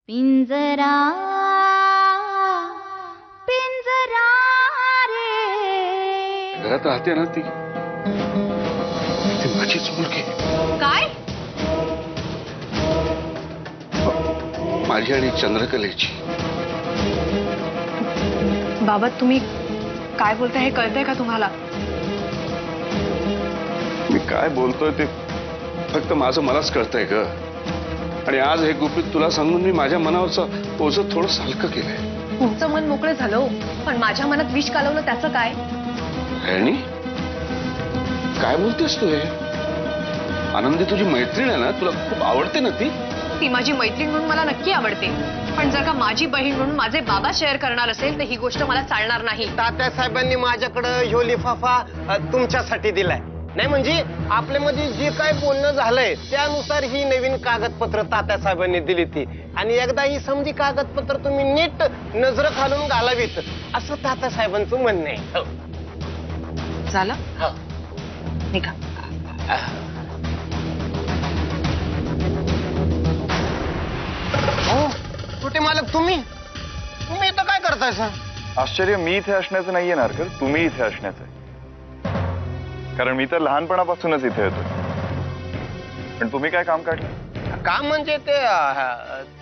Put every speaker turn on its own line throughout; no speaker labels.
पिंजरा पिंजरा रे.
घरात राहते ना ती माझीच मुलगी.
काय?
माझी आणि चंद्रकलेची.
बाबा तुम्ही काय बोलताय हे कळतंय का तुम्हाला?
मी काय बोलतोय ते फक्त माझं मलाच कळतंय ग. आणि आज हे गुपित तुला सांगून मी माझ्या मनावरचं ओझं थोडं हलकं केलंय.
तुमचं मन मोकळं झालं पण माझ्या मनात विष कालवलं त्याचं काय?
आणि काय बोलतेस तू हे? आनंदी तुझी मैत्रीण आहे ना, तुला खूप आवडते ना ती?
ती माझी मैत्रीण म्हणून मला नक्की आवडते, पण जर का माझी बहीण म्हणून माझे बाबा शेअर करणार असेल तर ही गोष्ट मला चालणार नाही.
तात्यासाहेबांनी माझ्याकडे ह्यो लिफाफा तुमच्यासाठी दिलाय. नाही म्हणजे आपल्यामध्ये जे काय बोलणं झालंय त्यानुसार ही नवीन कागदपत्र तात्यासाहेबांनी दिली ती. आणि एकदा ही समजी कागदपत्र तुम्ही नीट नजर घालून घालावीत असं तात्यासाहेबांचं म्हणणं आहे.
झालं? निघा.
हो कुठे मालक तुम्ही इथं काय करताय सर?
आश्चर्य मी इथे असण्याचं नाहीये नारकर, तुम्ही इथे असण्याचं आहे. कारण मी तर लहानपणापासूनच इथे येतो. पण तुम्ही काय काम काढलं?
काम म्हणजे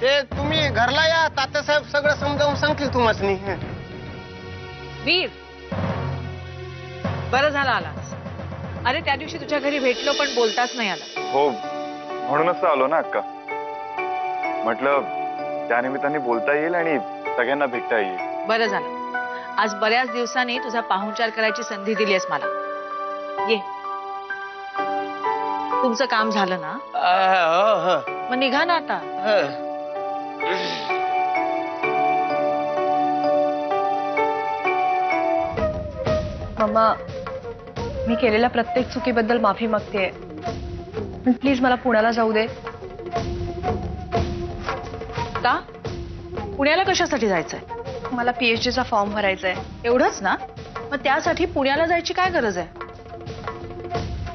ते तुम्ही घरला या, तात्यासाहेब सगळं समजावून सांगतील तुम्हाला.
वीर बरं झालं आलास. अरे त्या दिवशी तुझ्या घरी भेटलो पण बोलताच नाही आला.
हो म्हणूनच तर आलो ना अक्का. म्हटलं त्यानिमित्ताने बोलता येईल आणि सगळ्यांना भेटता येईल.
बरं झालं आज बऱ्याच दिवसांनी तुझा पाहुणचार करायची संधी दिलीस मला. ये तुमचं काम झालं ना? मग निघा ना आता.
मम्मा मी केलेल्या प्रत्येक चुकीबद्दल माफी मागतेय, पण प्लीज मला पुण्याला जाऊ दे.
का? पुण्याला कशासाठी जायचंय?
मला PhD चा फॉर्म भरायचा आहे.
एवढंच ना? मग त्यासाठी पुण्याला जायची काय गरज आहे?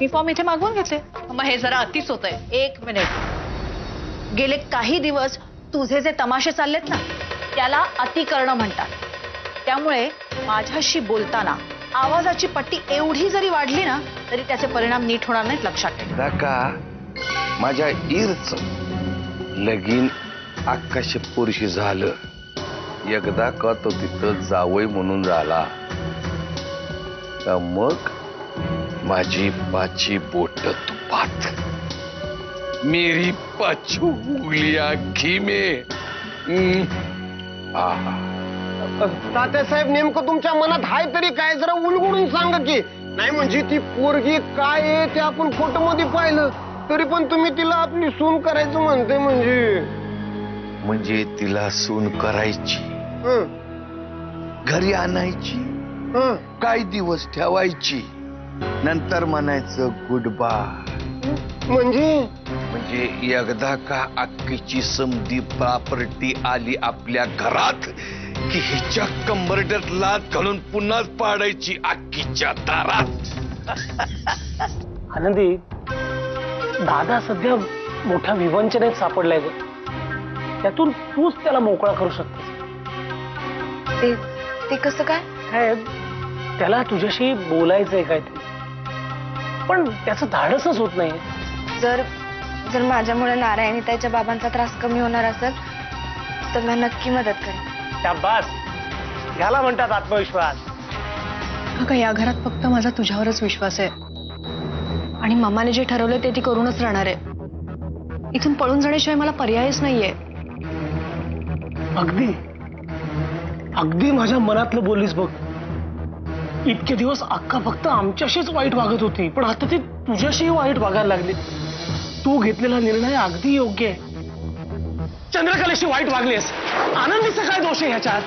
मी फॉर्म इथे मागवून घेतले.
मग हे जरा अतिच होतंय.
एक मिनिट. गेले काही दिवस तुझे जे तमाशे चाललेत ना त्याला अति करणं म्हणतात. त्यामुळे माझ्याशी बोलताना आवाजाची पट्टी एवढी जरी वाढली ना तरी त्याचे परिणाम नीट होणार नाहीत, लक्षात ठेव.
काका माझ्या ईरच लगीन आकाश पुरुषी झालं. एकदा का तो तिथं जावई म्हणून झाला तर मग माझी पाची बोट तुपात, मेरी पाचू उंगलियां घी में.
तात्यासाहेब नेमकं तुमच्या मनात हाय तरी काय जरा उलगडून सांगा की. नाही म्हणजे ती पोरगी काय आहे ते आपण फोटो मध्ये पाहिलं तरी पण तुम्ही तिला आपली सून करायचं म्हणते.
म्हणजे तिला सून करायची, घरी आणायची, काही दिवस ठेवायची, नंतर म्हणायचं गुड बाय. म्हणजे एकदा का अक्कीची समधी प्रॉपर्टी आली आपल्या घरात की हिच्या कंबरड्यात लात घालून पुन्हाच पाडायची अक्कीच्या दारात.
आनंदी दादा सध्या मोठ्या विवंचनेत सापडलाय ग. त्यातून तूच त्याला मोकळा करू शकतेस.
ते कसं काय?
काय त्याला तुझ्याशी बोलायचंय काय ते, पण त्याचं धाडसच होत नाही.
जर माझ्यामुळे नारायणी त्याच्या बाबांचा त्रास कमी होणार असेल तर मी नक्की मदत करेन.
शाबास, ह्याला म्हणतात आत्मविश्वास.
अगं या घरात फक्त माझा तुझ्यावरच विश्वास आहे आणि मम्माने जे ठरवलं ते ती करूनच राहणार आहे. इथून पळून जाण्याशिवाय मला पर्यायच नाहीये.
अगदी अगदी माझ्या मनातलं बोललीस बघ. इतके दिवस अक्का फक्त आमच्याशीच वाईट वागत होती, पण आता ती तुझ्याशीही वाईट वागायला लागली. तू घेतलेला निर्णय अगदी योग्य आहे. चंद्रकलेशी वाईट वागलीस, आनंदीचा काय दोष आहे ह्याच्यात?